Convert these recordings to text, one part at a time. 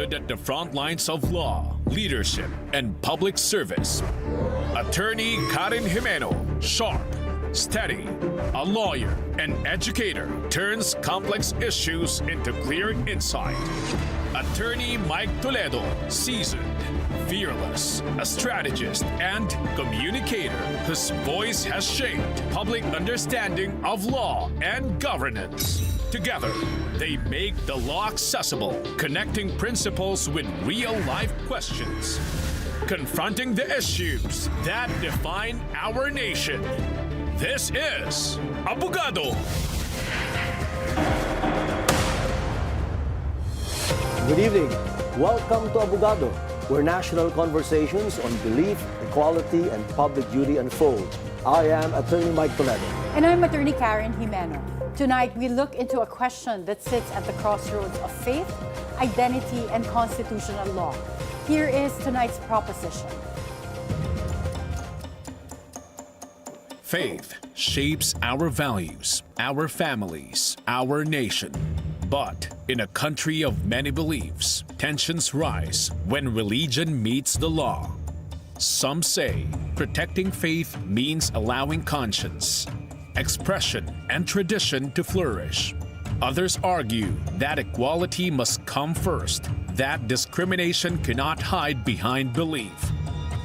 stood at the front lines of law, leadership, and public service. Attorney Karen Jimeno, sharp, steady, a lawyer, an educator, turns complex issues into clear insight. Attorney Mike Toledo, seasoned, fearless, a strategist and communicator whose voice has shaped public understanding of law and governance. Together, they make the law accessible, connecting principles with real-life questions, confronting the issues that define our nation. This is Abogado. Good evening. Welcome to Abogado, where national conversations on belief, equality, and public duty unfold. I am Attorney Mike Toledo. And I'm Attorney Karen Jimeno. Tonight, we look into a question that sits at the crossroads of faith, identity, and constitutional law. Here is tonight's proposition. Faith shapes our values, our families, our nation. But in a country of many beliefs, tensions rise when religion meets the law. Some say protecting faith means allowing conscience, expression, and tradition to flourish. Others argue that equality must come first, that discrimination cannot hide behind belief.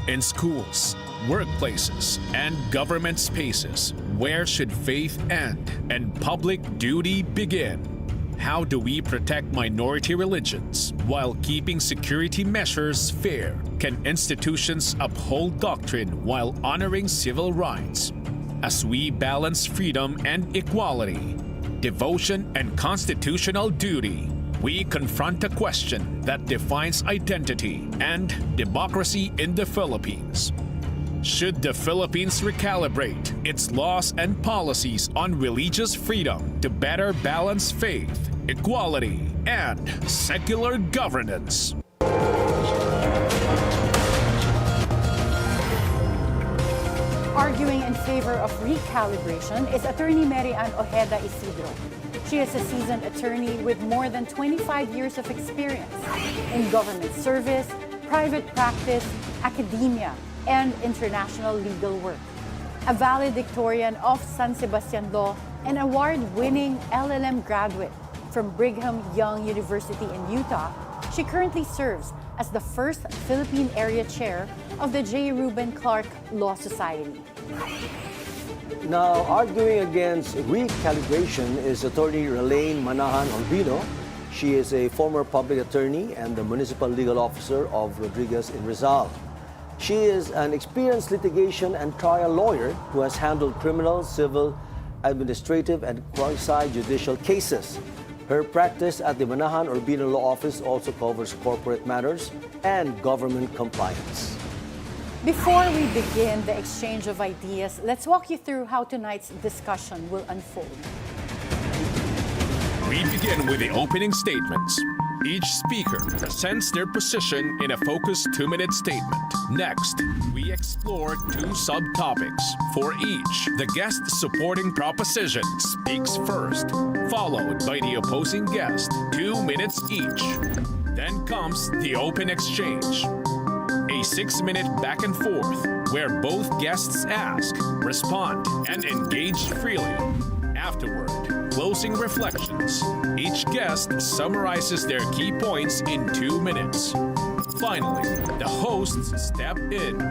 In schools, workplaces, and government spaces, where should faith end and public duty begin? How do we protect minority religions while keeping security measures fair? Can institutions uphold doctrine while honoring civil rights? As we balance freedom and equality, devotion and constitutional duty, we confront a question that defines identity and democracy in the Philippines. Should the Philippines recalibrate its laws and policies on religious freedom to better balance faith, equality, and secular governance? Arguing in favor of recalibration is Attorney Ann Ojeda-Isidro. She is a seasoned attorney with more than 25 years of experience in government service, private practice, academia, and international legal work. A valedictorian of San Sebastian Law and award-winning LLM graduate from Brigham Young University in Utah, she currently serves as the first Philippine Area Chair of the Reuben Clark Law Society. Now, arguing against recalibration is Attorney Lalaine Manahan-Urbino. She is a former public attorney and the Municipal Legal Officer of Rodriguez in Rizal. She is an experienced litigation and trial lawyer who has handled criminal, civil, administrative, and quasi-judicial cases. Her practice at the Manahan-Urbino Law Office also covers corporate matters and government compliance. Before we begin the exchange of ideas, let's walk you through how tonight's discussion will unfold. We begin with the opening statements. Each speaker presents their position in a focused 2-minute statement. Next, we explore 2 subtopics. For each, the guest supporting proposition speaks first, followed by the opposing guest, 2 minutes each. Then comes the open exchange, a 6-minute back and forth where both guests ask, respond, and engage freely. Afterward, closing reflections. Each guest summarizes their key points in 2 minutes. Finally, the hosts step in.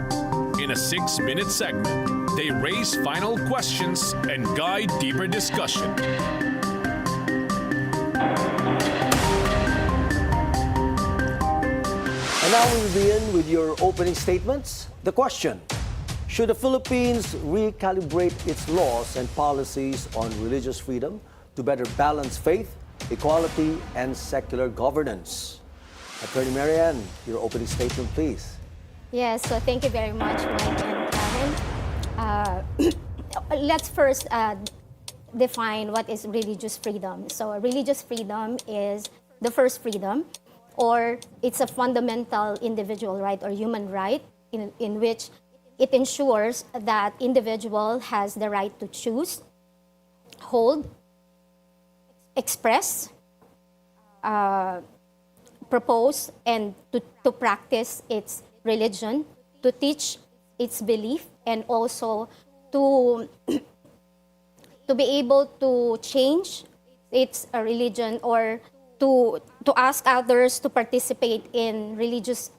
In a 6-minute segment, they raise final questions and guide deeper discussion. And now we begin with your opening statements. The question: should the Philippines recalibrate its laws and policies on religious freedom to better balance faith, equality, and secular governance? Attorney Marianne, your opening statement, please. Yes, so thank you very much, Mike and Karen. Let's first define what is religious freedom. So religious freedom is the first freedom, or it's a fundamental individual right or human right in which it ensures that individual has the right to choose, hold, express, propose and to practice its religion, to teach its belief, and also to to be able to change its religion, or to ask others to participate in religious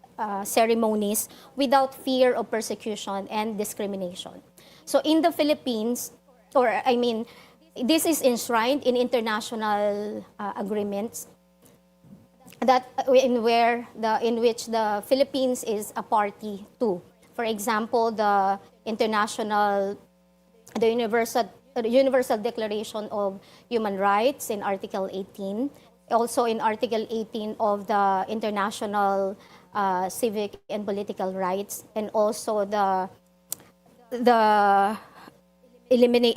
ceremonies without fear of persecution and discrimination. So in the Philippines, or I mean, this is enshrined in international agreements that in which the Philippines is a party to. For example, the Universal Declaration of Human Rights in Article 18, also in Article 18 of the International Civic and Political Rights, and also the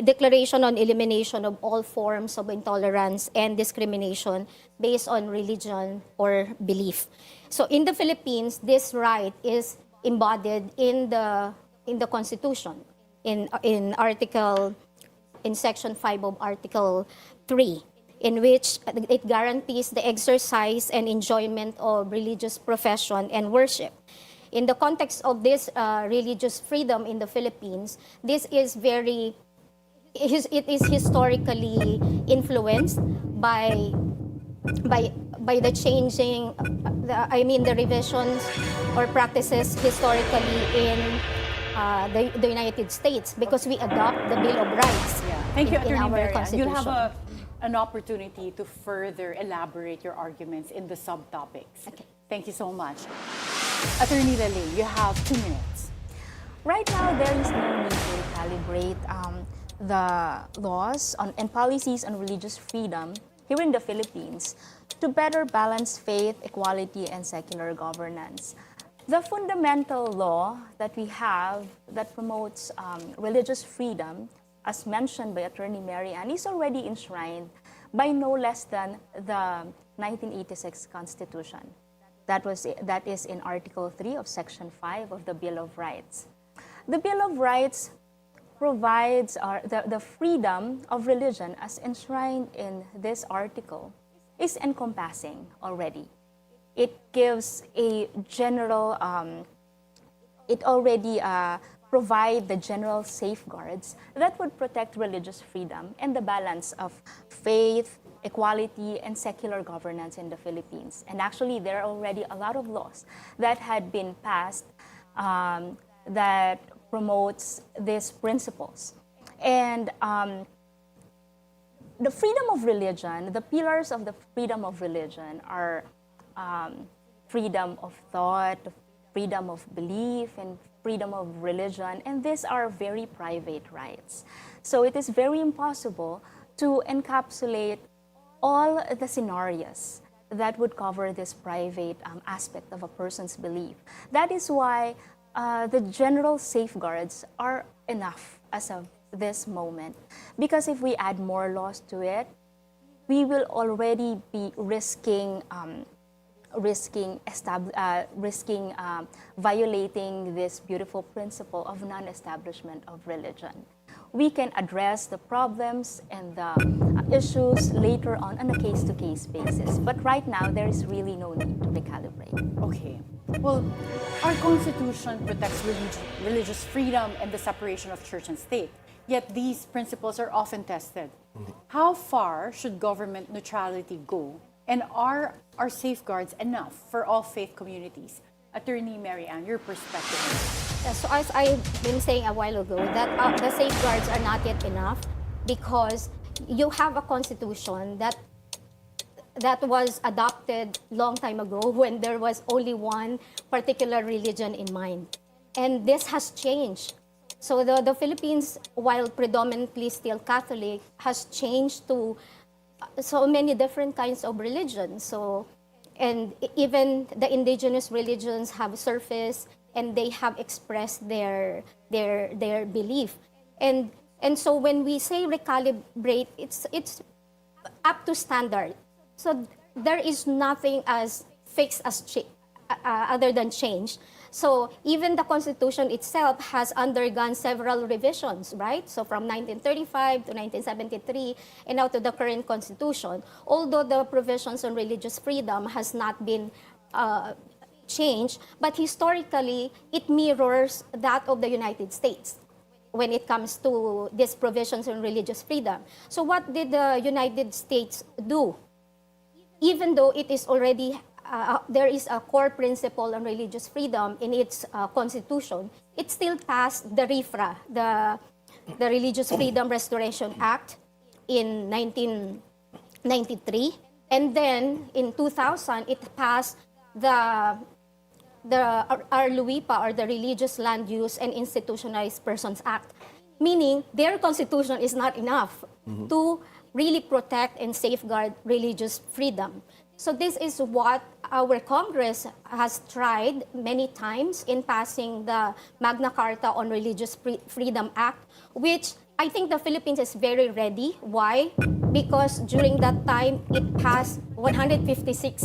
Declaration on Elimination of All Forms of Intolerance and Discrimination based on religion or belief. So in the Philippines, this right is embodied in the Constitution, in Section 5 of Article 3, in which it guarantees the exercise and enjoyment of religious profession and worship. In the context of this religious freedom in the Philippines, it is historically influenced by the changing, the revisions or practices historically in the United States, because we adopt the Bill of Rights. Yeah. Thank you, in Attorney our Marian. Constitution. You'll have an opportunity to further elaborate your arguments in the subtopics. Okay. Thank you so much. Attorney Lalaine, you have 2 minutes. Right now, there is no need to recalibrate the laws and policies on religious freedom here in the Philippines to better balance faith, equality, and secular governance. The fundamental law that we have that promotes religious freedom, as mentioned by Attorney Marian, is already enshrined by no less than the 1986 Constitution. That is in Article 3 of Section 5 of the Bill of Rights. The Bill of Rights provides the freedom of religion as enshrined in this article is encompassing already. It gives a general, it already provide the general safeguards that would protect religious freedom and the balance of faith, equality, and secular governance in the Philippines. And actually, there are already a lot of laws that had been passed that promotes these principles. And the freedom of religion, the pillars of the freedom of religion are freedom of thought, freedom of belief, and freedom of religion, and these are very private rights. So it is very impossible to encapsulate all the scenarios that would cover this private aspect of a person's belief. That is why the general safeguards are enough as of this moment. Because if we add more laws to it, we will already be risking violating this beautiful principle of non-establishment of religion. We can address the problems and the issues later on a case-to-case basis. But right now, there is really no need to recalibrate. Okay. Well, our Constitution protects religious freedom and the separation of church and state. Yet these principles are often tested. How far should government neutrality go? And are our safeguards enough for all faith communities? Attorney Marian, your perspective. So as I've been saying a while ago, that the safeguards are not yet enough because you have a constitution that was adopted long time ago when there was only one particular religion in mind. And this has changed. So the Philippines, while predominantly still Catholic, has changed to so many different kinds of religions. So, and even the indigenous religions have surfaced and they have expressed their belief. And so when we say recalibrate, it's up to standard. So there is nothing as fixed as other than change. So even the Constitution itself has undergone several revisions, right? So from 1935 to 1973 and now to the current Constitution, although the provisions on religious freedom has not been changed, but historically it mirrors that of the United States when it comes to these provisions on religious freedom. So what did the United States do? Even though it is already, there is a core principle on religious freedom in its constitution, it still passed the RFRA, the Religious Freedom Restoration Act in 1993. And then in 2000, it passed the RLUIPA, or the Religious Land Use and Institutionalized Persons Act, meaning their constitution is not enough to really protect and safeguard religious freedom. So this is what our Congress has tried many times in passing the Magna Carta on Religious Freedom Act, which I think the Philippines is very ready. Why? Because during that time, it passed 156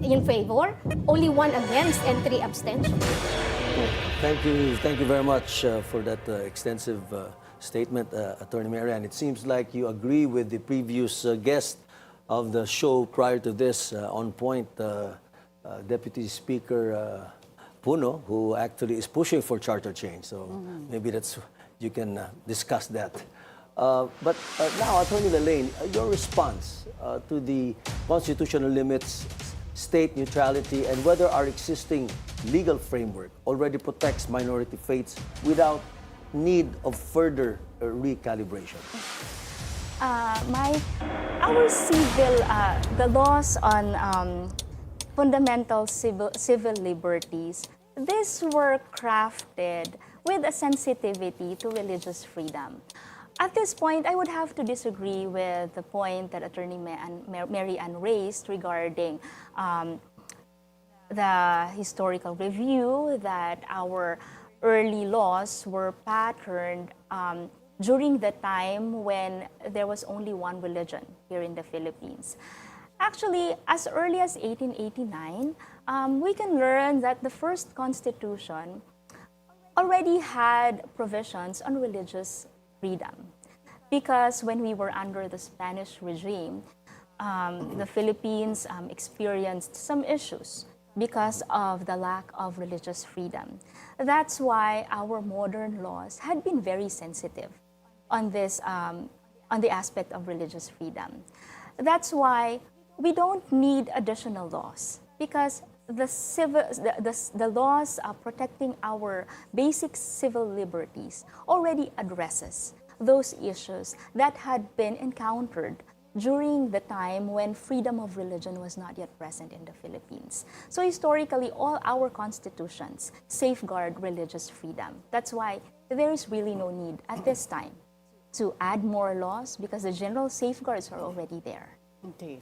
in favor, only 1 against, and 3 abstentions. Thank you very much for that extensive statement, Attorney Mary. And it seems like you agree with the previous guest of the show prior to this, on point, Deputy Speaker Puno, who actually is pushing for charter change. So maybe you can discuss that. But now, Attorney Lalaine, your response to the constitutional limits, state neutrality, and whether our existing legal framework already protects minority faiths without need of further recalibration. The laws on fundamental civil liberties, these were crafted with a sensitivity to religious freedom. At this point, I would have to disagree with the point that Attorney Mary Ann raised regarding the historical review that our early laws were patterned during the time when there was only one religion here in the Philippines. Actually, as early as 1889, we can learn that the first constitution already had provisions on religious freedom. Because when we were under the Spanish regime, the Philippines experienced some issues because of the lack of religious freedom. That's why our modern laws had been very sensitive on this, on the aspect of religious freedom. That's why we don't need additional laws, because the laws protecting our basic civil liberties already addresses those issues that had been encountered during the time when freedom of religion was not yet present in the Philippines. So historically, all our constitutions safeguard religious freedom. That's why there is really no need at this time to add more laws, because the general safeguards are already there. Okay.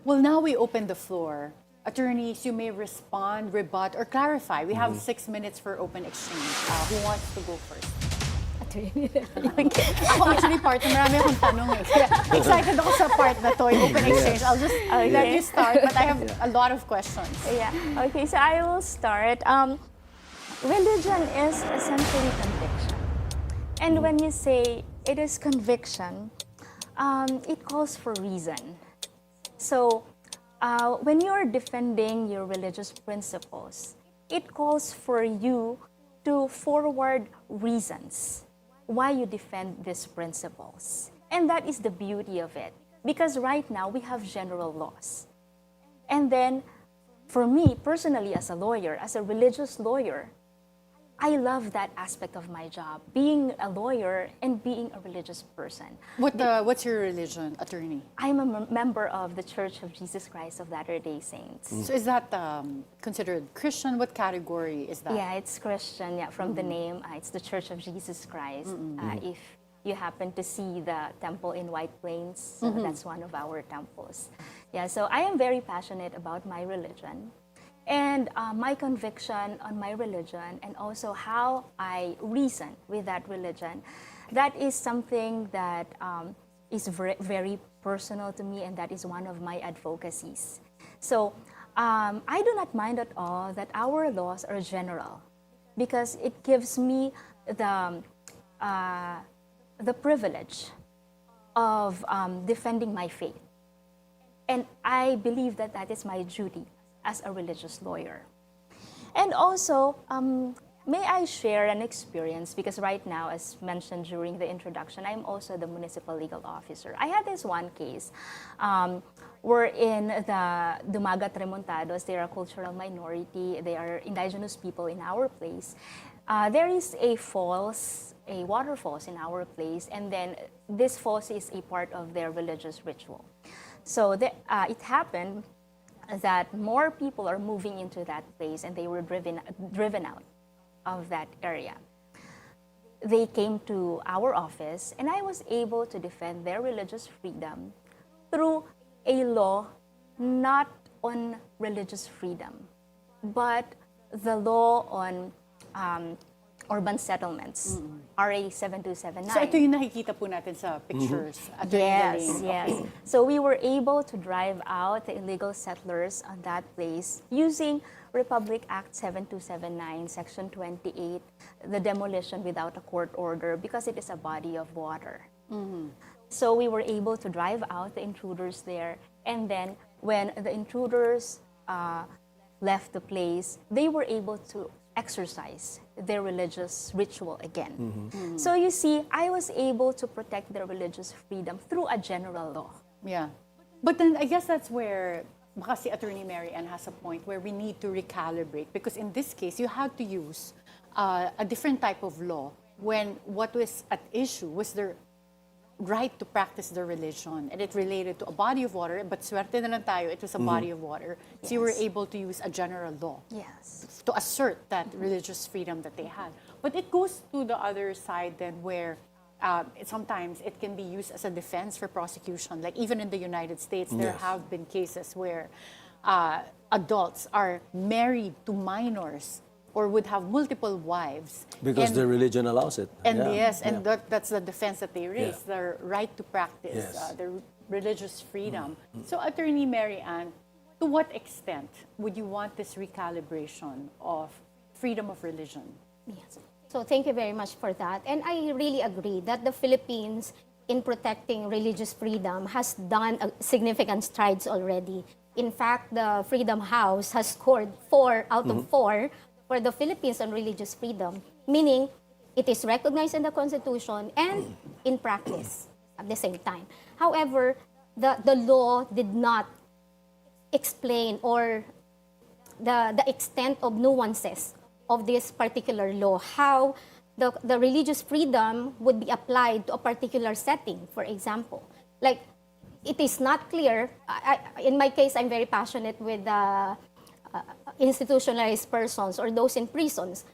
Well, now we open the floor. Attorneys, you may respond, rebut, or clarify. We have 6 minutes for open exchange. Who wants to go first? Ako actually part, marami akong tanong eh. Excited ako sa part na to, yung open exchange. I'll just let you start, but I have a lot of questions. Yeah, okay, so I will start. Religion is essentially conviction. And when you say it is conviction, it calls for reason. So when you're defending your religious principles, it calls for you to forward reasons why you defend these principles. And that is the beauty of it. Because right now, we have general laws. And then, for me, personally, as a lawyer, as a religious lawyer, I love that aspect of my job, being a lawyer and being a religious person. What's your religion, attorney? I'm a member of the Church of Jesus Christ of Latter-day Saints. So is that considered Christian? What category is that? Yeah, it's Christian. Yeah, from the name, it's the Church of Jesus Christ. If you happen to see the temple in White Plains, that's one of our temples. Yeah, so I am very passionate about my religion. And my conviction on my religion, and also how I reason with that religion, that is something that is very personal to me, and that is one of my advocacies. So I do not mind at all that our laws are general, because it gives me the privilege of defending my faith. And I believe that that is my duty as a religious lawyer. And also, may I share an experience, because right now, as mentioned during the introduction, I'm also the municipal legal officer. I had this one case wherein the Dumagat Remontados, they are a cultural minority, they are indigenous people in our place. There is a waterfalls in our place, and then this falls is a part of their religious ritual. So it happened that more people are moving into that place, and they were driven out of that area. They came to our office, and I was able to defend their religious freedom through a law not on religious freedom, but the law on urban settlements, RA 7279. So ito yung nakikita po natin sa pictures. Yes, yes. So we were able to drive out the illegal settlers on that place using Republic Act 7279, Section 28, the demolition without a court order, because it is a body of water. So we were able to drive out the intruders there, and then when the intruders left the place, they were able to exercise their religious ritual again. So you see, I was able to protect their religious freedom through a general law. Yeah. But then I guess that's where baka si Attorney Mary Ann has a point where we need to recalibrate, because in this case, you had to use a different type of law when what was at issue was their right to practice their religion, and it related to a body of water, but swerte na lang tayo, it was a body of water. So you were able to use a general law to assert that religious freedom that they had. But it goes to the other side then, where sometimes it can be used as a defense for prosecution. Like even in the United States, there have been cases where adults are married to minors or would have multiple wives. Because their religion allows it. And that's the defense that they raise, their right to practice, their religious freedom. So Attorney Mary Ann, to what extent would you want this recalibration of freedom of religion? Yes. So thank you very much for that. And I really agree that the Philippines, in protecting religious freedom, has done significant strides already. In fact, the Freedom House has scored 4 out of 4 for the Philippines on religious freedom, meaning it is recognized in the Constitution and in practice at the same time. However, the law did not explain or the extent of nuances of this particular law, how the religious freedom would be applied to a particular setting, for example. Like, it is not clear. In my case, I'm very passionate with institutionalized persons or those in prisons.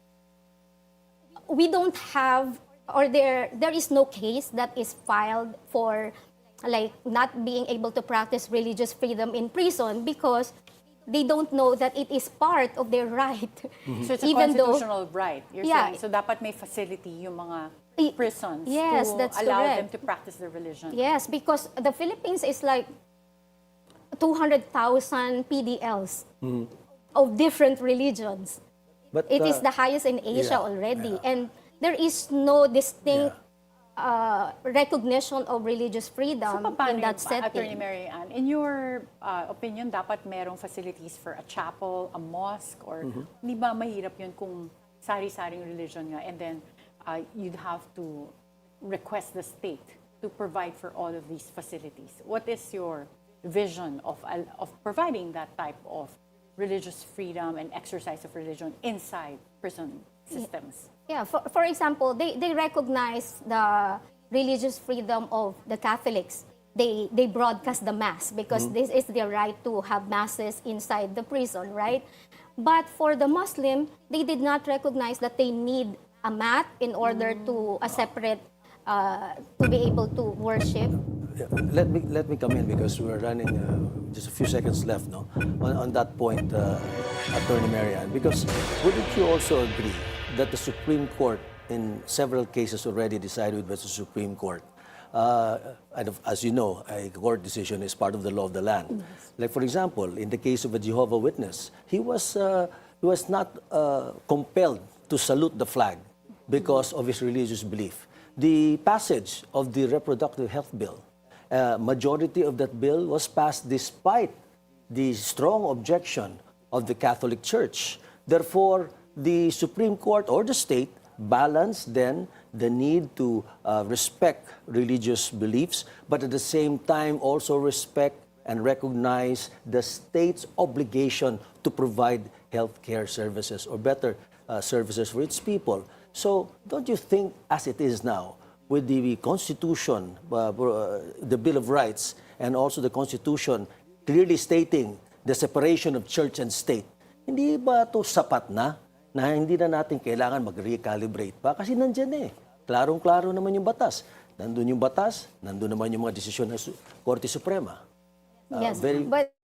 We don't have, or there is no case that is filed for like not being able to practice religious freedom in prison, because they don't know that it is part of their right. So it's a constitutional right, you're saying. So dapat may facility yung mga prisons to allow them to practice their religion. Yes, because the Philippines is like 200,000 PDLs of different religions. But it is the highest in Asia already. And there is no distinct recognition of religious freedom in that setting. Attorney Mary Ann, in your opinion, dapat merong facilities for a chapel, a mosque, or hindi ba mahirap yun kung sari-saring religion nga, and then you'd have to request the state to provide for all of these facilities? What is your vision of providing that type of religious freedom and exercise of religion inside prison systems? Yeah, for example, they recognize the religious freedom of the Catholics. They broadcast the Mass because this is their right to have Masses inside the prison, right? But for the Muslim, they did not recognize that they need a mat in order to a separate, to be able to worship. Yeah, let me come in because we're running just a few seconds left now on that point, Attorney Mary Ann, because wouldn't you also agree that the Supreme Court in several cases already decided with the Supreme Court And as you know, a court decision is part of the law of the land. Like for example, in the case of a Jehovah's Witness, he was not compelled to salute the flag because of his religious belief. The passage of the reproductive health bill, majority of that bill was passed despite the strong objection of the Catholic Church. Therefore, the Supreme Court or the state balanced then the need to respect religious beliefs, but at the same time also respect and recognize the state's obligation to provide health care services or better services for its people. So don't you think, as it is now, with the Constitution, the Bill of Rights, and also the Constitution clearly stating the separation of church and state, hindi ba ito sapat na hindi na natin kailangan mag-recalibrate pa? Kasi nandiyan eh. Klarong-klaro naman yung batas. Nandun yung batas, nandun naman yung mga desisyon ng Korte Suprema. Yes, but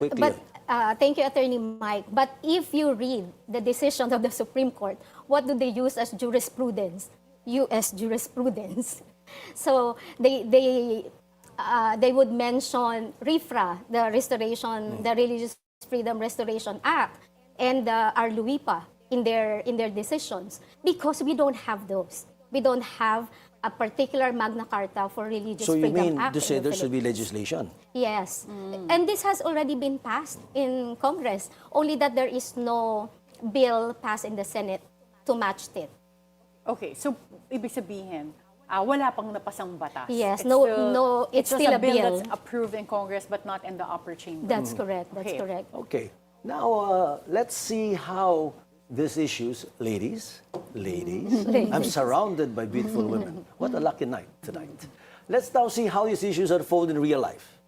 thank you, Attorney Mike. But if you read the decision of the Supreme Court, what do they use as jurisprudence? U.S. jurisprudence. So they would mention RFRA, the Restoration, the Religious Freedom Restoration Act, and our LUIPA in their decisions, because we don't have those. We don't have a particular Magna Carta for Religious So you Freedom mean Act to say in the there should be Philippines. legislation? Yes. And this has already been passed in Congress, only that there is no bill passed in the Senate to match it. Okay, so ibig sabihin, wala pang napasang batas. Yes, It's still just a bill. that's approved in Congress but not in the upper chamber. That's correct, that's Okay. correct. Okay. Now, let's see how these issues, ladies, I'm surrounded by beautiful women. What a lucky night tonight. Let's now see how these issues unfold in real life.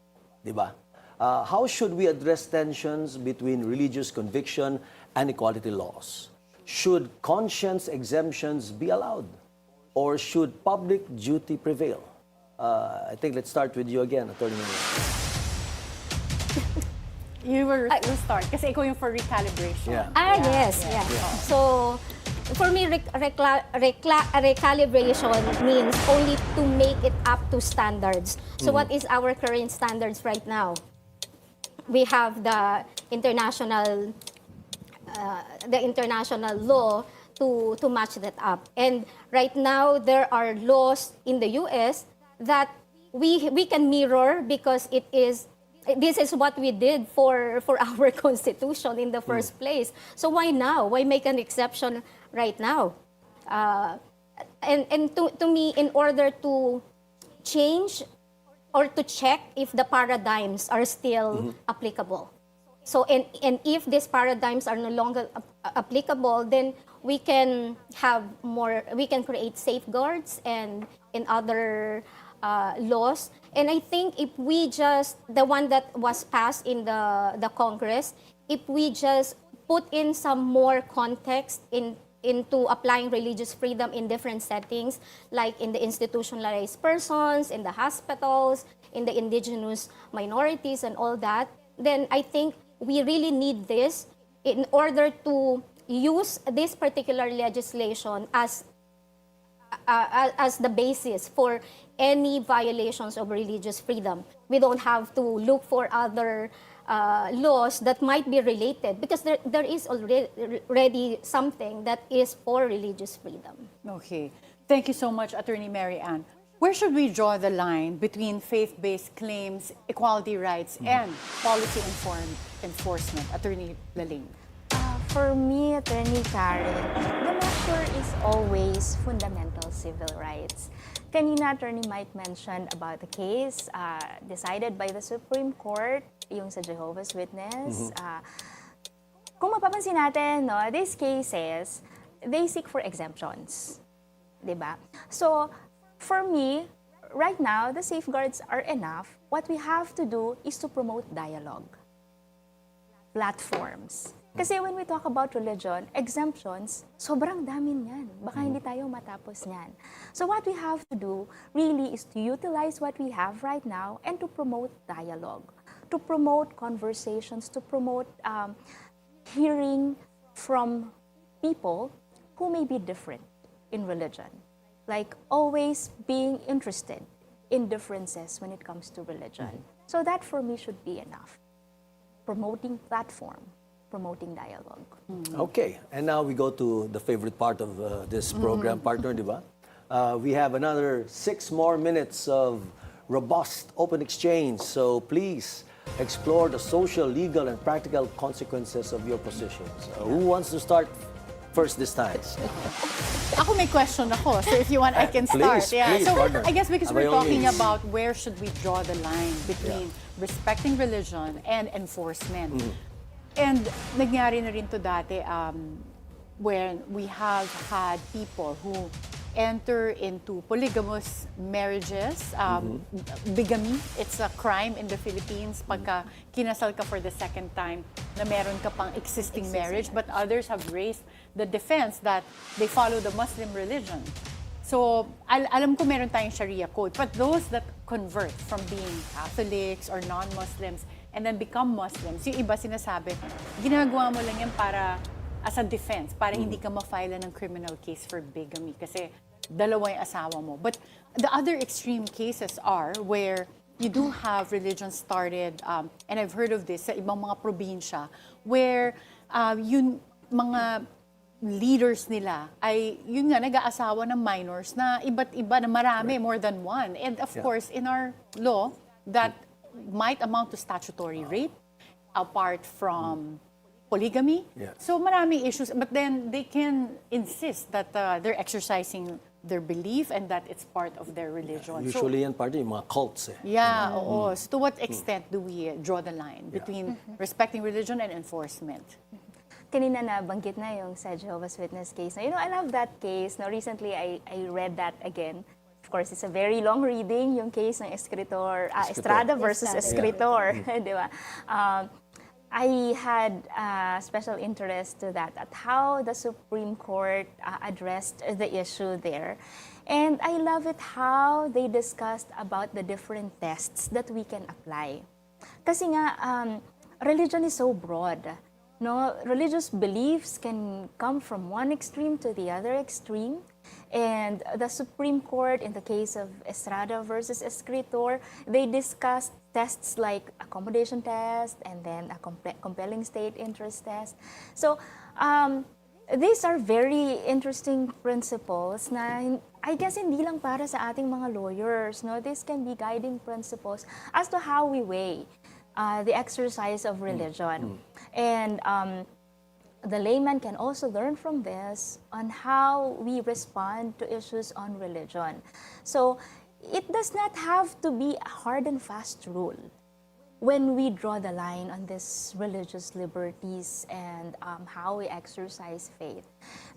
Diba? How should we address tensions between religious conviction and equality laws? Should conscience exemptions be allowed? Or should public duty prevail? I think let's start with you again, Attorney Manahan. You will start kasi ikaw yung for recalibration. Yeah. Yes. So, for me, recalibration means only to make it up to standards. So what is our current standards right now? We have the international law to match that up. And right now, there are laws in the U.S. that we can mirror because this is what we did for our Constitution in the first place. So why now? Why make an exception right now? And to me, in order to change or to check if the paradigms are still applicable. So, and if these paradigms are no longer applicable, then we can create safeguards and in other laws. And I think if we the one that was passed in the Congress, if we just put in some more context into applying religious freedom in different settings, like in the institutionalized persons, in the hospitals, in the indigenous minorities and all that, then I think we really need this in order to use this particular legislation as the basis for any violations of religious freedom. We don't have to look for other laws that might be related because there is already something that is for religious freedom. Okay. Thank you so much, Attorney Mary Ann. Where should we draw the line between faith-based claims, equality rights, and policy-informed enforcement? Attorney Lalaine. For me, Attorney Karen, the measure is always fundamental civil rights. Kanina, Attorney Mike mentioned about the case decided by the Supreme Court, yung sa Jehovah's Witness. Kung mapapansin natin, no, these cases, they seek for exemptions. Diba? So, for me, right now, the safeguards are enough. What we have to do is to promote dialogue. Platforms. Kasi when we talk about religion, exemptions, sobrang dami niyan. Baka hindi tayo matapos niyan. So what we have to do really is to utilize what we have right now and to promote dialogue, to promote conversations, to promote hearing from people who may be different in religion. Like always being interested indifferences when it comes to religion. So that for me should be enough. Promoting platform, promoting dialogue. Okay, and now we go to the favorite part of this program, partner, di ba? We have another 6 more minutes of robust open exchange. So please explore the social, legal, and practical consequences of your positions. Who wants to start first this time? Ako may question ako. So if you want, I can start. Please, So partner. I guess because By we're all talking means. about where should we draw the line between respecting religion and enforcement. And nangyari na rin to dati when we have had people who enter into polygamous marriages, bigamy. It's a crime in the Philippines pagka kinasal ka for the second time na meron ka pang existing marriage, but others have raised the defense that they follow the Muslim religion. So, alam ko meron tayong Sharia code, but those that convert from being Catholics or non-Muslims and then become Muslims, yung iba sinasabi, ginagawa mo lang yan para as a defense, para hindi ka ma-file ng criminal case for bigamy kasi dalawa yung asawa mo. But the other extreme cases are where you do have religion started, and I've heard of this sa ibang mga probinsya, where yung mga leaders nila ay yun nga nag-aasawa ng minors na iba't iba na marami, more than one. And of course, in our law, that might amount to statutory rape apart from polygamy. So marami issues, but then they can insist that they're exercising their belief and that it's part of their religion. Usually yan part yung mga cults eh. Oo. So to what extent do we draw the line between respecting religion and enforcement? Kanina nabanggit na yung sa Jehovah's Witness case. You know, I love that case. Now, recently, I read that again. Of course, it's a very long reading, yung case ng Estrada versus Escritor. Di ba? I had special interest to that, at how the Supreme Court addressed the issue there. And I love it how they discussed about the different tests that we can apply. Kasi nga, religion is so broad. No, religious beliefs can come from one extreme to the other extreme. And the Supreme Court, in the case of Estrada versus Escritor, they discussed tests like accommodation test and then a compelling state interest test. So these are very interesting principles na I guess hindi lang para sa ating mga lawyers. No? This can be guiding principles as to how we weigh the exercise of religion. And the layman can also learn from this on how we respond to issues on religion. So it does not have to be a hard and fast rule when we draw the line on these religious liberties and how we exercise faith,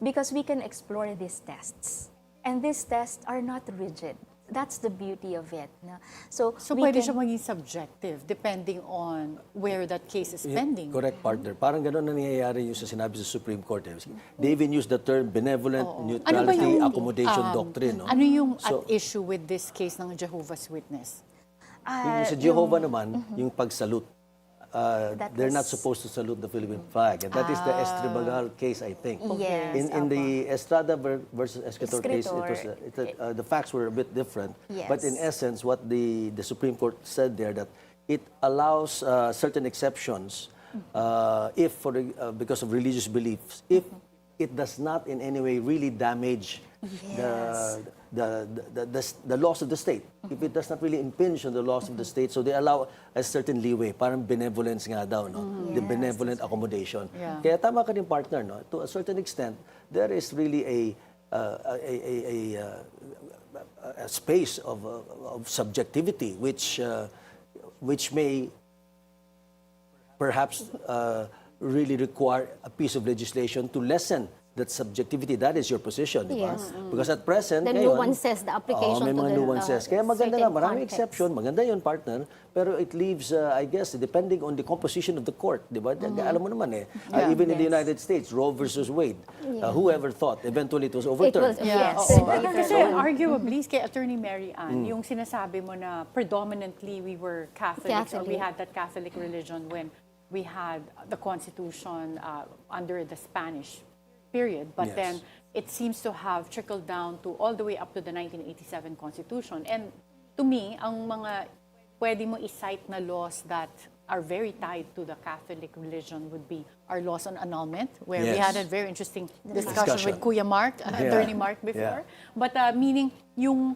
because we can explore these tests. And these tests are not rigid. That's the beauty of it. No? So pwede siya maging subjective depending on where that case is pending. Correct, partner. Parang gano'n na nangyayari yung sa sinabi sa Supreme Court. They even use the term benevolent neutrality accommodation doctrine. No? Ano yung at issue with this case ng Jehovah's Witness? Yung sa Jehovah naman, yung pagsalute. They're not supposed to salute the Philippine flag. And that is the Estribagal case, I think. Yes, In the Estrada versus Escritor case, the facts were a bit different. Yes. But in essence, what the Supreme Court said there, that it allows certain exceptions if because of religious beliefs, if it does not in any way really damage the laws of the state. If it does not really impinge on the laws of the state, so they allow a certain leeway, parang benevolence nga daw, no? The benevolent accommodation. Kaya tama ka din, partner, no? To a certain extent, there is really a space of subjectivity which may perhaps really require a piece of legislation to lessen that subjectivity. That is your position, di ba? Because at present, the nuances, the application may to mga the nuances. Kaya maganda nga, certain maraming context. exception, maganda yun, partner, pero it leaves, I guess, depending on the composition of the court, di ba? Alam mo naman eh, even in the United States, Roe versus Wade, whoever thought, eventually it was overturned. Kasi arguably, kay Attorney Mary Ann, yung sinasabi mo na predominantly we were Catholics or we had that Catholic religion when we had the Constitution under the Spanish period, but then it seems to have trickled down to all the way up to the 1987 Constitution. And to me, ang mga pwede mo i-cite na laws that are very tied to the Catholic religion would be our laws on annulment, where we Yes. had a very interesting discussion with Kuya Mark, Attorney Mark before. Yeah. But meaning, yung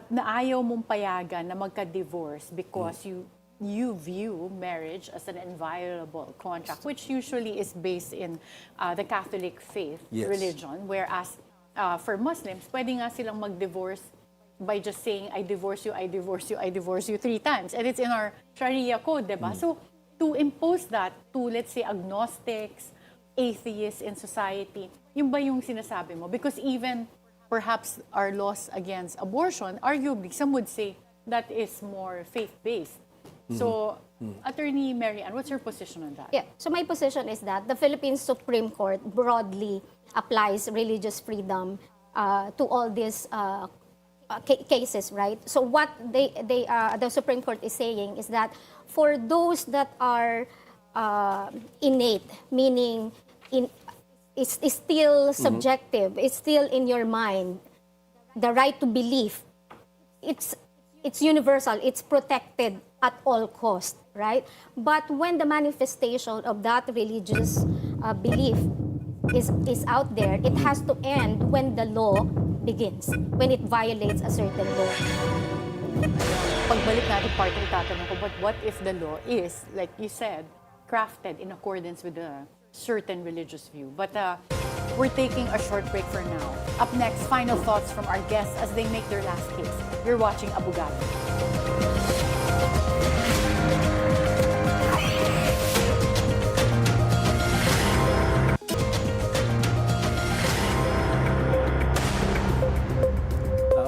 na ayaw mong payagan na magka-divorce because you view marriage as an inviolable contract, which usually is based in the Catholic faith religion, whereas for Muslims, pwede nga silang mag-divorce by just saying, I divorce you, I divorce you, I divorce you 3 times. And it's in our Sharia code, diba? So, to impose that to, let's say, agnostics, atheists in society, yun ba yung sinasabi mo? Because even, perhaps, our laws against abortion, arguably, some would say that is more faith-based. So, Attorney Mary Ann, what's your position on that? Yeah, so my position is that the Philippine Supreme Court broadly applies religious freedom to all these cases, right? So what the Supreme Court is saying is that for those that are innate, meaning it's still subjective, it's still in your mind, the right to believe, it's universal, it's protected at all cost, right? But when the manifestation of that religious belief is out there, it has to end when the law begins, when it violates a certain law. Pagbalik natin part ng tatanong ko, but what if the law is, like you said, crafted in accordance with a certain religious view? But we're taking a short break for now. Up next, final thoughts from our guests as they make their last case. You're watching Abogado.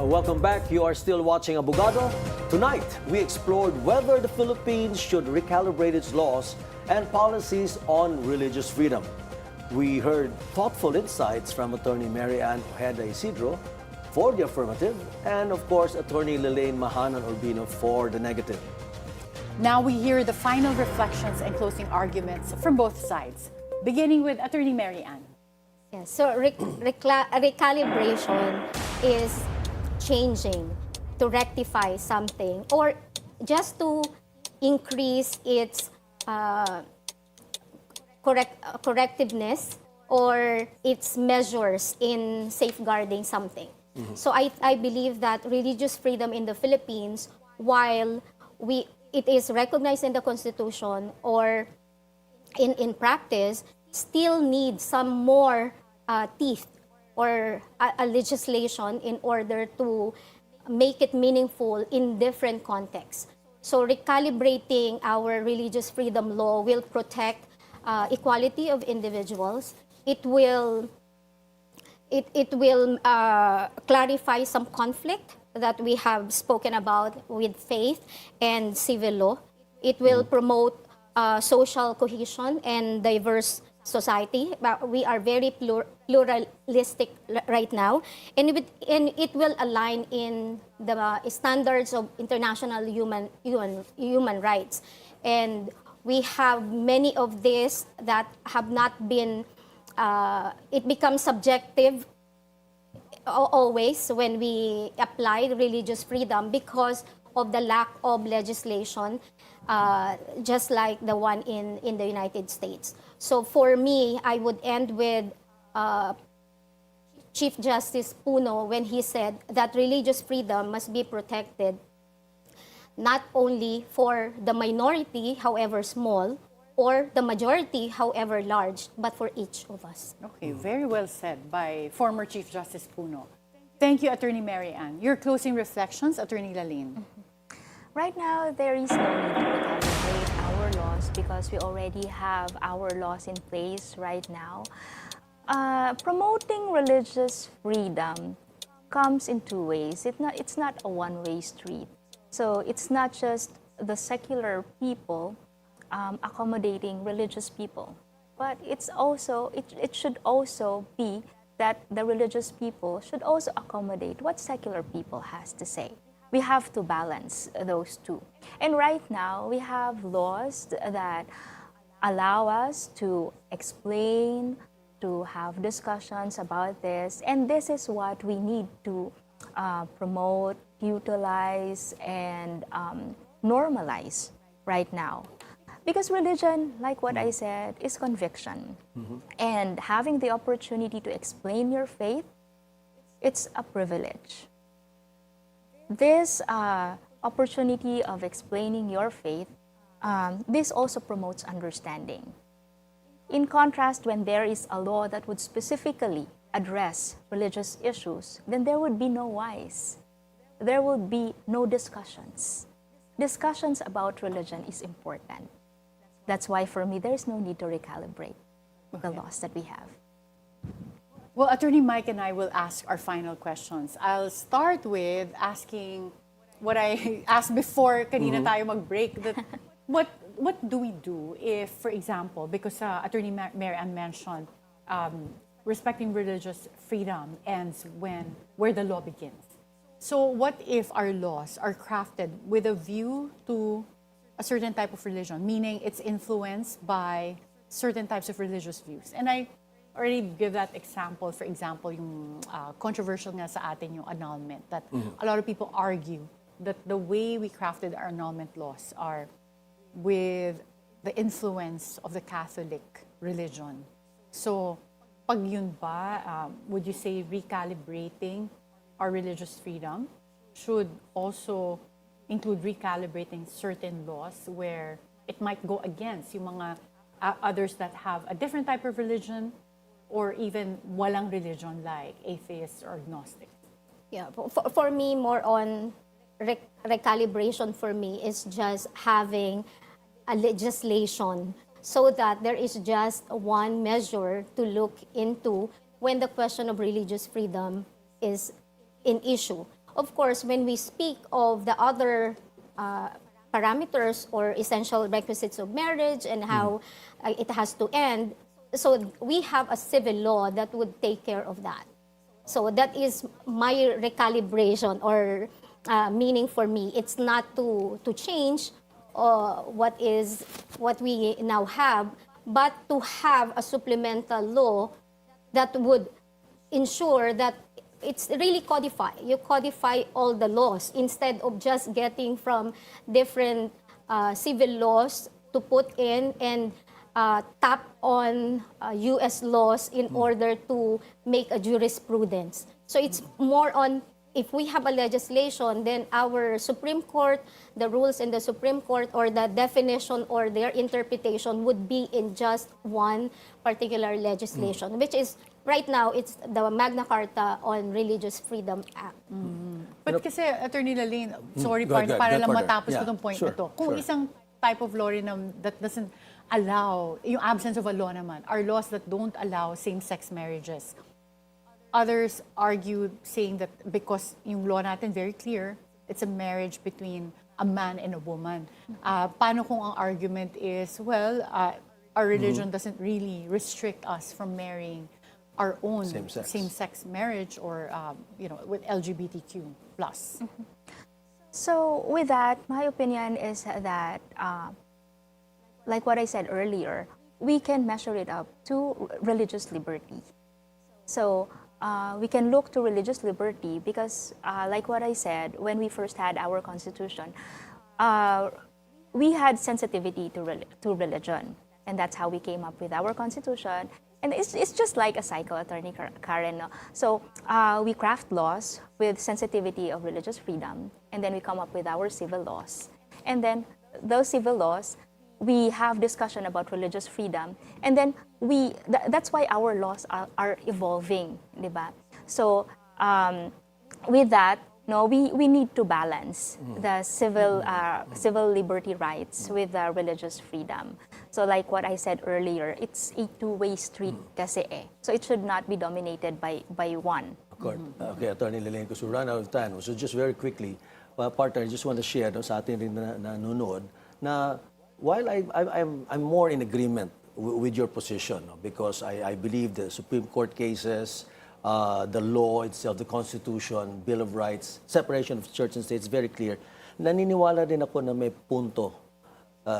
Welcome back. You are still watching Abogado. Tonight, we explored whether the Philippines should recalibrate its laws and policies on religious freedom. We heard thoughtful insights from Attorney Ann Ojeda-Isidro for the affirmative and, of course, Attorney Lalaine Manahan-Urbino for the negative. Now we hear the final reflections and closing arguments from both sides, beginning with Attorney Mary Ann. Yeah, so recalibration is changing to rectify something or just to increase its correctiveness or its measures in safeguarding something. So I believe that religious freedom in the Philippines, while it is recognized in the Constitution or in practice, still needs some more teeth or a legislation in order to make it meaningful in different contexts. So recalibrating our religious freedom law will protect equality of individuals. It will clarify some conflict that we have spoken about with faith and civil law. It will promote social cohesion and diverse society. We are very pluralistic right now, and it will align in the standards of international human rights. And we have many of these that have not been, it becomes subjective always when we apply religious freedom because of the lack of legislation, just like the one in the United States. So for me, I would end with Chief Justice Puno when he said that religious freedom must be protected not only for the minority, however small, or the majority, however large, but for each of us. Okay, very well said by former Chief Justice Puno. Thank you, Attorney Mary Ann. Your closing reflections, Attorney Lalaine. Right now, there is no need to recalibrate our laws because we already have our laws in place right now. Promoting religious freedom comes in 2 ways. It's not a one-way street. So it's not just the secular people accommodating religious people, but it's also it should also be that the religious people should also accommodate what secular people has to say. We have to balance those two. And right now, we have laws that allow us to explain, to have discussions about this. And this is what we need to promote utilize and normalize right now. Because religion, like what I said, is conviction. And having the opportunity to explain your faith, it's a privilege. This opportunity of explaining your faith, this also promotes understanding. In contrast, when there is a law that would specifically address religious issues, then there would be no whys. There would be no discussions. Discussions about religion is important. That's why, for me, there's no need to recalibrate the laws that we have. Well, Attorney Mike and I will ask our final questions. I'll start with asking what I asked before kanina tayo mag-break. That what do we do if, for example, because Attorney Mary Ann mentioned respecting religious freedom ends where the law begins. So what if our laws are crafted with a view to a certain type of religion, meaning it's influenced by certain types of religious views? And I already give that example. For example, yung controversial nga sa atin yung annulment, that a lot of people argue that the way we crafted our annulment laws are with the influence of the Catholic religion. So, pag yun ba, would you say recalibrating our religious freedom should also include recalibrating certain laws where it might go against yung mga others that have a different type of religion or even walang religion like atheists or agnostics? Yeah, for me, more on recalibration for me is just having a legislation so that there is just one measure to look into when the question of religious freedom is in issue. Of course, when we speak of the other parameters or essential requisites of marriage and how it has to end, so we have a civil law that would take care of that. So that is my recalibration or meaning for me. It's not to change what we now have, but to have a supplemental law that would ensure that it's really codified. You codify all the laws instead of just getting from different civil laws to put in and tap on U.S. laws in order to make a jurisprudence. So it's more on, if we have a legislation, then our Supreme Court, the rules in the Supreme Court or the definition or their interpretation would be in just one particular legislation, which is, right now, it's the Magna Carta on Religious Freedom Act. But kasi, Attorney Lalaine, sorry partner, para lang matapos ko itong point na to. Kung isang type of law rin that doesn't allow, yung absence of a law naman, are laws that don't allow same-sex marriages. Others argue saying that because yung law natin very clear, it's a marriage between a man and a woman. Paano kung ang argument is, well, our religion doesn't really restrict us from marrying our own same-sex marriage or, with LGBTQ+. So with that, my opinion is that, like what I said earlier, we can measure it up to religious liberty. So we can look to religious liberty because, like what I said, when we first had our constitution, we had sensitivity to religion. And that's how we came up with our constitution. And it's just like a cycle, Attorney Karen. No? So we craft laws with sensitivity of religious freedom, and then we come up with our civil laws. And then those civil laws, we have discussion about religious freedom, and then that's why our laws are evolving, diba? So with that, no, we need to balance the civil liberty rights with the religious freedom. So like what I said earlier, it's a two-way street kasi eh. So it should not be dominated by one. Okay, Attorney Lalaine, because we run out of time. So just very quickly, partner, I just want to share sa atin rin na nanonood na while I'm more in agreement with your position, no, because I believe the Supreme Court cases, the law itself, the Constitution, Bill of Rights, separation of church and state is very clear. Naniniwala din ako na may punto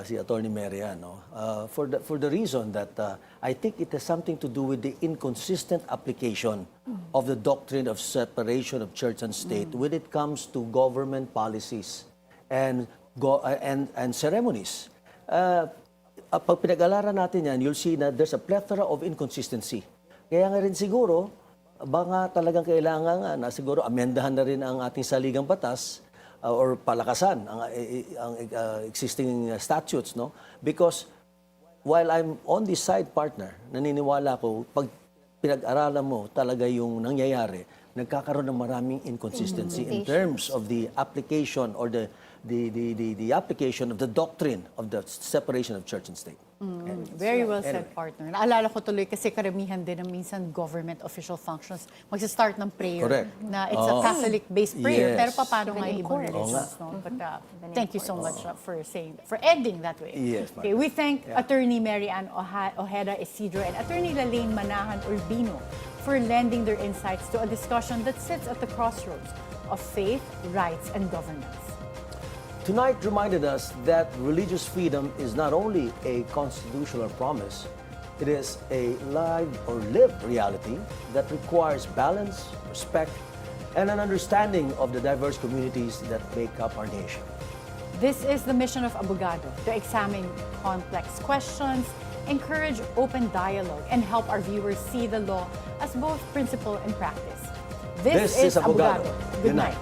si Attorney Mary Ann, no? For the reason that I think it has something to do with the inconsistent application of the doctrine of separation of church and state when it comes to government policies and ceremonies. Pag pinag-alaran natin yan, you'll see na there's a plethora of inconsistency. Kaya nga rin siguro, baka talagang kailangan na siguro amendahan na rin ang ating saligang batas or palakasan ang existing statutes, no? Because while I'm on this side, partner, naniniwala ko, pag pinag-aralan mo talaga yung nangyayari, nagkakaroon ng maraming inconsistency in terms of the application or the application of the doctrine of the separation of church and state. Very well said, partner. Naalala ko tuloy kasi karamihan din ng minsan government official functions magsa-start ng prayer. Correct. Na it's a Catholic-based prayer. Yes. Pero paano nga Even in ibang court. religions, no? But thank you so much for ending that way. Yes, Okay, we thank Attorney Mary Ann Ojeda-Isidro and Attorney Lalaine Manahan-Urbino for lending their insights to a discussion that sits at the crossroads of faith, rights, and governance. Tonight reminded us that religious freedom is not only a constitutional promise, it is a live or lived reality that requires balance, respect, and an understanding of the diverse communities that make up our nation. This is the mission of Abogado, to examine complex questions, encourage open dialogue, and help our viewers see the law as both principle and practice. This is Abogado. Good night.